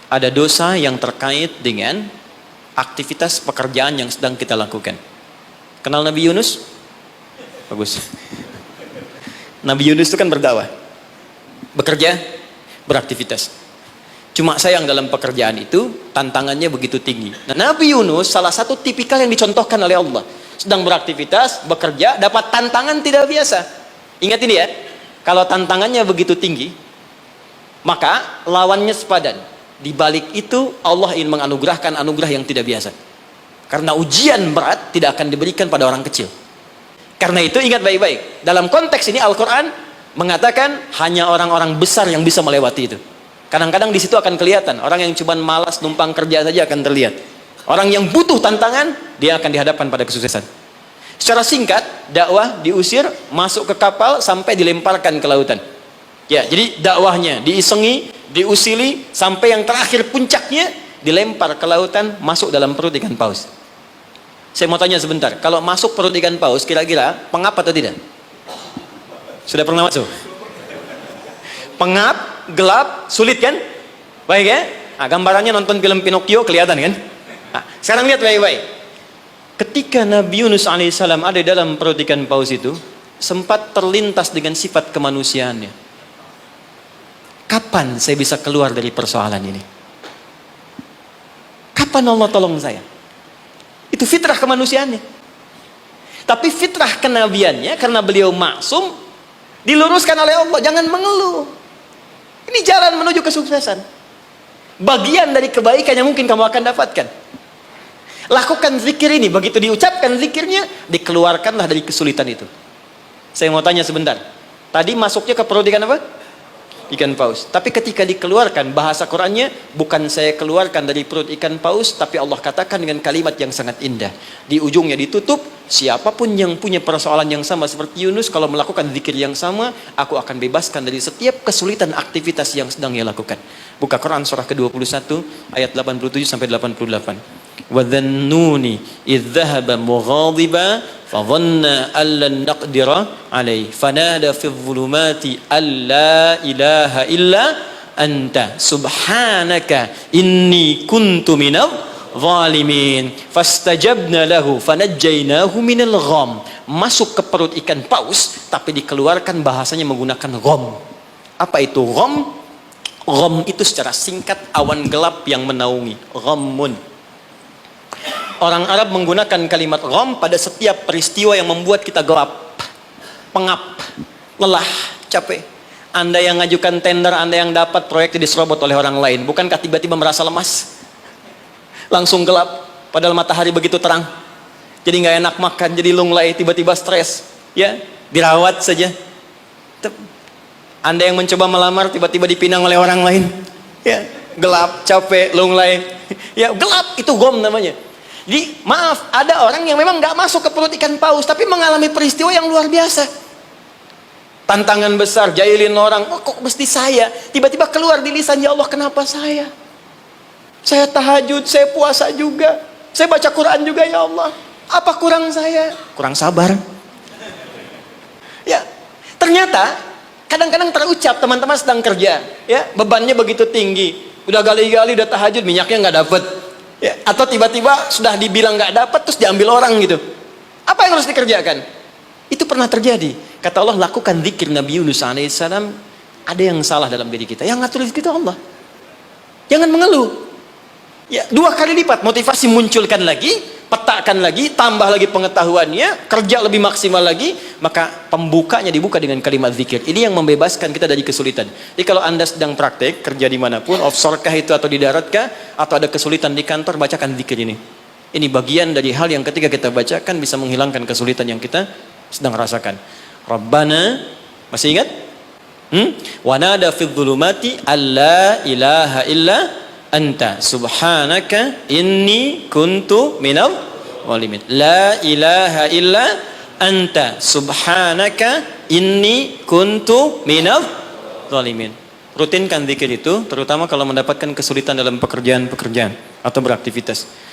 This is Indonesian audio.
ada dosa yang terkait dengan aktivitas pekerjaan yang sedang kita lakukan. Kenal Nabi Yunus? Bagus. Nabi Yunus itu kan berdakwah, bekerja, beraktivitas. Cuma sayang dalam pekerjaan itu tantangannya begitu tinggi. Nah, Nabi Yunus salah satu tipikal yang dicontohkan oleh Allah. Sedang beraktivitas, bekerja, dapat tantangan tidak biasa. Ingat ini ya, kalau tantangannya begitu tinggi, maka lawannya sepadan. Di balik itu Allah ingin menganugerahkan anugerah yang tidak biasa. Karena ujian berat tidak akan diberikan pada orang kecil. Karena itu ingat baik-baik, dalam konteks ini Al-Quran mengatakan hanya orang-orang besar yang bisa melewati itu. Kadang-kadang di situ akan kelihatan orang yang cuma malas numpang kerja saja akan terlihat. Orang yang butuh tantangan dia akan dihadapkan pada kesuksesan. Secara singkat, dakwah diusir masuk ke kapal sampai dilemparkan ke lautan. Ya, jadi dakwahnya diisengi, diusili sampai yang terakhir puncaknya dilempar ke lautan, masuk dalam perut ikan paus. Saya mau tanya sebentar, kalau masuk perut ikan paus kira-kira pengap atau tidak? Sudah pernah masuk? Pengap, gelap, sulit kan? Baik ya? Nah, gambarannya nonton film Pinocchio kelihatan kan? Nah, sekarang lihat baik-baik. Ketika Nabi Yunus alaihissalam ada dalam perut ikan paus itu, sempat terlintas dengan sifat kemanusiaannya. Kapan saya bisa keluar dari persoalan ini? Kapan Allah tolong saya? Itu fitrah kemanusiaannya. Tapi fitrah kenabiannya, karena beliau maksum, diluruskan oleh Allah. Jangan mengeluh. Ini jalan menuju kesuksesan. Bagian dari kebaikan yang mungkin kamu akan dapatkan. Lakukan zikir ini. Begitu diucapkan zikirnya, dikeluarkanlah dari kesulitan itu. Saya mau tanya sebentar. Tadi masuknya ke perut ikan apa? Ikan paus. Tapi ketika dikeluarkan, bahasa Qurannya bukan saya keluarkan dari perut ikan paus, tapi Allah katakan dengan kalimat yang sangat indah. Di ujungnya ditutup, siapapun yang punya persoalan yang sama seperti Yunus, kalau melakukan zikir yang sama, aku akan bebaskan dari setiap kesulitan aktivitas yang sedang ia lakukan. Buka Quran surah ke-21 ayat 87 sampai 88. وَذَنُّونِ إِذْ ذَهَبَ مُغَاضِبًا فَظَنَّ أَن لَّن نَّقْدِرَ عَلَيْهِ فَنَادَى فِي الظُّلُمَاتِ أَن لَّا إِلَٰهَ إِلَّا أَنتَ سُبْحَانَكَ إِنِّي كُنتُ مِنَ الظَّالِمِينَ فَاسْتَجَبْنَا لَهُ فَنَجَّيْنَاهُ مِنَ الْغَمِّ. Masuk ke perut ikan paus, tapi dikeluarkan bahasanya menggunakan gham. Apa itu gham? Gham itu secara singkat awan gelap yang menaungi. Ghammun. Orang Arab menggunakan kalimat gham pada setiap peristiwa yang membuat kita gelap, pengap, lelah, capek. Anda yang ngajukan tender, Anda yang dapat proyeknya diserobot oleh orang lain. Bukankah tiba-tiba merasa lemas? Langsung gelap, padahal matahari begitu terang. Jadi nggak enak makan, jadi lunglai, tiba-tiba stres. Ya, dirawat saja. Anda yang mencoba melamar, tiba-tiba dipinang oleh orang lain. Ya, gelap, capek, lunglai. Ya, gelap, itu gham namanya. Jadi maaf, ada orang yang memang nggak masuk ke perut ikan paus, tapi mengalami peristiwa yang luar biasa. Tantangan besar, jahilin orang, oh, kok mesti saya? Tiba-tiba keluar di lisan, ya Allah kenapa saya? Saya tahajud, saya puasa juga, saya baca Quran juga ya Allah. Apa kurang saya? Kurang sabar. Ya, ternyata kadang-kadang terucap teman-teman sedang kerja, ya bebannya begitu tinggi, udah gali-gali, udah tahajud, minyaknya nggak dapet. Ya, atau tiba-tiba sudah dibilang nggak dapat terus diambil orang gitu. Apa yang harus dikerjakan? Itu pernah terjadi. Kata Allah, lakukan zikir Nabi Yunus alaihissalam. Ada yang salah dalam diri kita. Yang ngatur kita Allah. Jangan mengeluh. Ya, 2 kali lipat motivasi munculkan lagi, petakan lagi, tambah lagi pengetahuannya, kerja lebih maksimal lagi, maka pembukanya dibuka dengan kalimat zikir. Ini yang membebaskan kita dari kesulitan. Jadi kalau Anda sedang praktek, kerja dimanapun, offshore kah itu atau di darat kah, atau ada kesulitan di kantor, bacakan zikir ini. Ini bagian dari hal yang ketika kita bacakan bisa menghilangkan kesulitan yang kita sedang rasakan. Rabbana, masih ingat? Wa nada fidh dhulumati alla ilaha illa anta subhanaka inni kuntu minal zalimin. La ilaha illa anta subhanaka inni kuntu minal zalimin. Rutinkan zikir itu, terutama kalau mendapatkan kesulitan dalam pekerjaan-pekerjaan atau beraktivitas.